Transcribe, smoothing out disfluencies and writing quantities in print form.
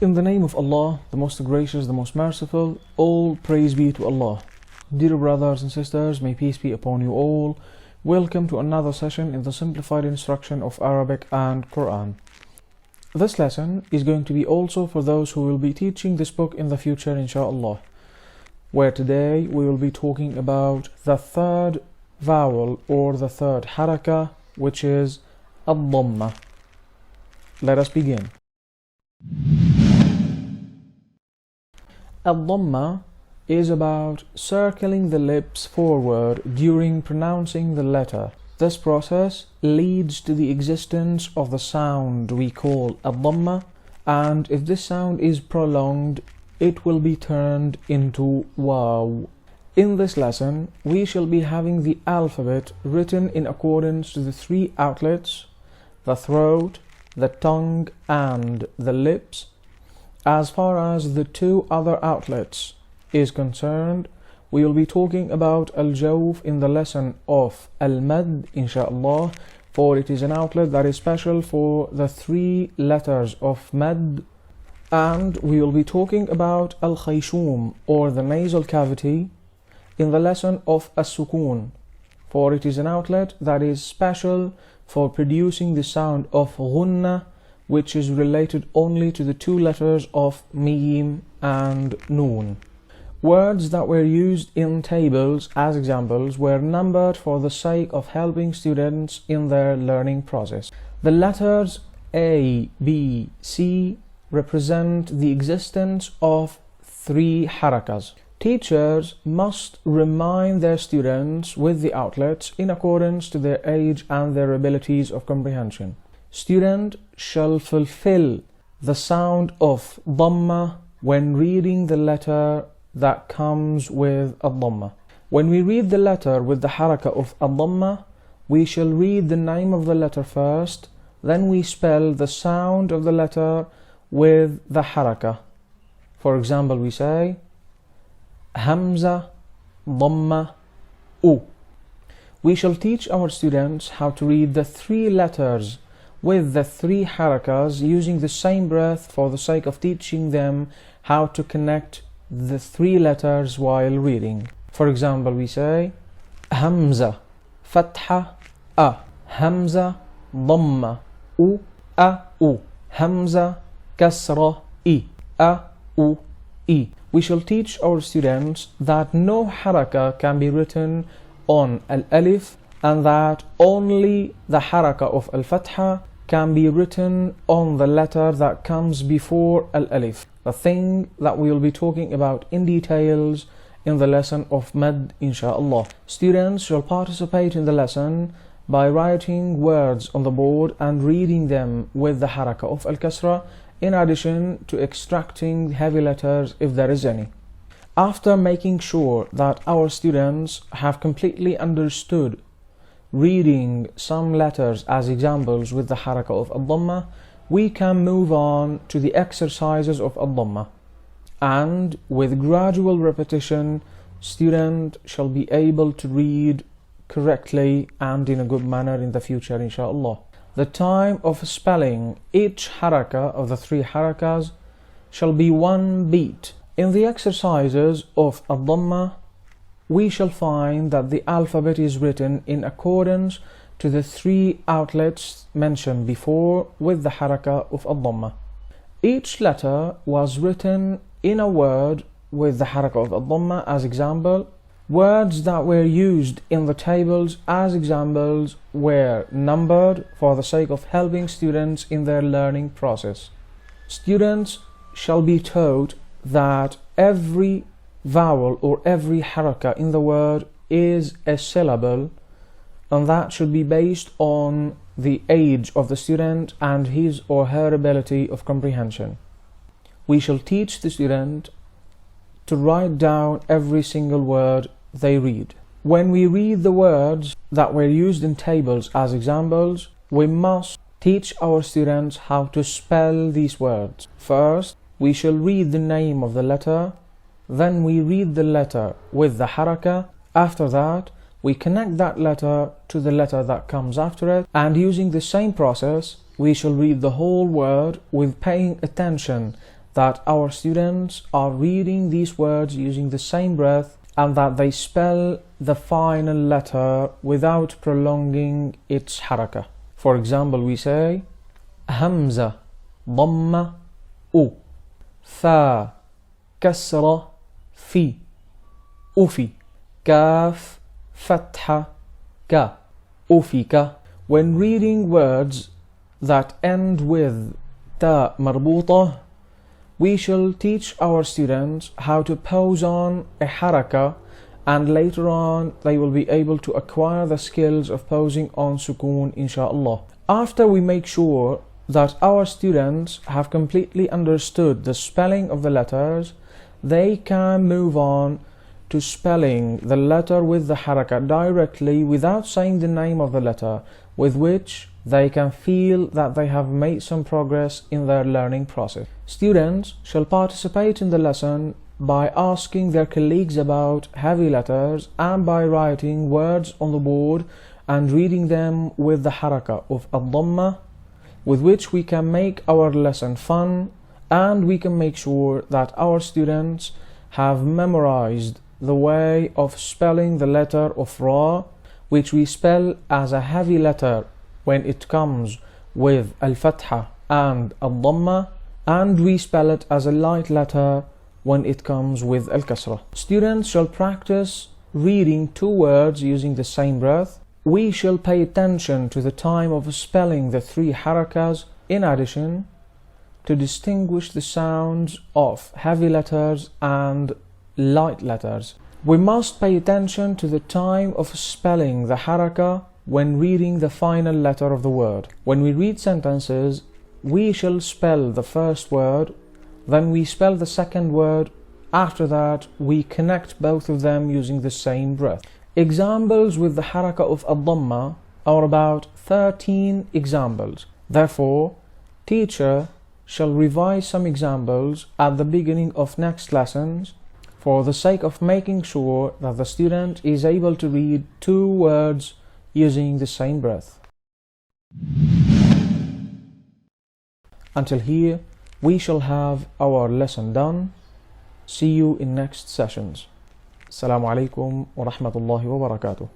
In the name of Allah, the most gracious, the most merciful, all praise be to Allah. Dear brothers and sisters, may peace be upon you all. Welcome to another session in the simplified instruction of Arabic and Quran. This lesson is going to be also for those who will be teaching this book in the future, inshallah, where today we will be talking about the third vowel or the third harakah, which is Al-Dhammah. Let us begin. Al-Dhammah is about circling the lips forward during pronouncing the letter. This process leads to the existence of the sound we call Al-Dhammah, and if this sound is prolonged, it will be turned into Waw. In this lesson, we shall be having the alphabet written in accordance to the three outlets: the throat, the tongue, and the lips. As far as the two other outlets is concerned, we will be talking about Al-Jawf in the lesson of Al-Madd, inshallah, for it is an outlet that is special for the three letters of Madd. And we will be talking about Al-Khayshum, or the nasal cavity, in the lesson of As-Sukun, for it is an outlet that is special for producing the sound of Ghunna, which is related only to the two letters of Mim and Noon. Words that were used in tables as examples were numbered for the sake of helping students in their learning process. The letters A, B, C represent the existence of three harakas. Teachers must remind their students with the outlets in accordance to their age and their abilities of comprehension. Student shall fulfill the sound of Dhamma when reading the letter that comes with Al-Dhammah. When we read the letter with the harakah of Al-Dhammah, we shall read the name of the letter first, then we spell the sound of the letter with the harakah. For example, we say Hamza, Dhamma, U. We shall teach our students how to read the three letters with the three harakas using the same breath for the sake of teaching them how to connect the three letters while reading. For example, we say Hamza, Fatha, A. Hamza, Dhamma, U, A, U. Hamza, Kasra, I. A, U, I. We shall teach our students that no harakah can be written on Al-Alif, and that only the harakah of Al-Fatha can be written on the letter that comes before Al-Alif, the thing that we will be talking about in details in the lesson of Madd, inshallah. Students shall participate in the lesson by writing words on the board and reading them with the harakah of Al-Kasra, in addition to extracting heavy letters if there is any. After making sure that our students have completely understood reading some letters as examples with the harakah of Al-Dhammah, we can move on to the exercises of Al-Dhammah. And with gradual repetition, student shall be able to read correctly and in a good manner in the future, inshallah. The time of spelling each harakah of the three harakas shall be one beat. In the exercises of Al-Dhammah, we shall find that the alphabet is written in accordance to the three outlets mentioned before with the harakah of Al-Dhammah. Each letter was written in a word with the harakah of Al-Dhammah as example. Words that were used in the tables as examples were numbered for the sake of helping students in their learning process. Students shall be taught that every vowel or every harakah in the word is a syllable, and that should be based on the age of the student and his or her ability of comprehension. We shall teach the student to write down every single word they read. When we read the words that were used in tables as examples, we must teach our students how to spell these words. First, we shall read the name of the letter, then we read the letter with the harakah. After that, we connect that letter to the letter that comes after it, and using the same process, we shall read the whole word with paying attention that our students are reading these words using the same breath and that they spell the final letter without prolonging its harakah. For example, we say Hamza, Dhamma, U, Tha, Kasra, Fi, Ufi, Kaf, Fatha, Ka, Ufika. When reading words that end with Ta marbuta, we shall teach our students how to pose on a harakah, and later on they will be able to acquire the skills of posing on sukoon, inshallah. After we make sure that our students have completely understood the spelling of the letters, they can move on to spelling the letter with the harakah directly without saying the name of the letter, with which they can feel that they have made some progress in their learning process. Students shall participate in the lesson by asking their colleagues about heavy letters and by writing words on the board and reading them with the harakah of Al-Dhammah, with which we can make our lesson fun, and we can make sure that our students have memorized the way of spelling the letter of Ra, which we spell as a heavy letter when it comes with Al-Fatha and Al-Dhammah, and we spell it as a light letter when it comes with Al-Kasra. Students shall practice reading two words using the same breath. We shall pay attention to the time of spelling the three harakas, in addition to distinguish the sounds of heavy letters and light letters. We must pay attention to the time of spelling the harakah when reading the final letter of the word. When we read sentences, we shall spell the first word, then we spell the second word. After that, we connect both of them using the same breath. Examples with the harakah of Al-Dhammah are about 13 examples. Therefore, teacher shall revise some examples at the beginning of next lessons for the sake of making sure that the student is able to read two words using the same breath. Until here, we shall have our lesson done. See you in next sessions. Assalamu alaikum wa rahmatullahi wa barakatuh.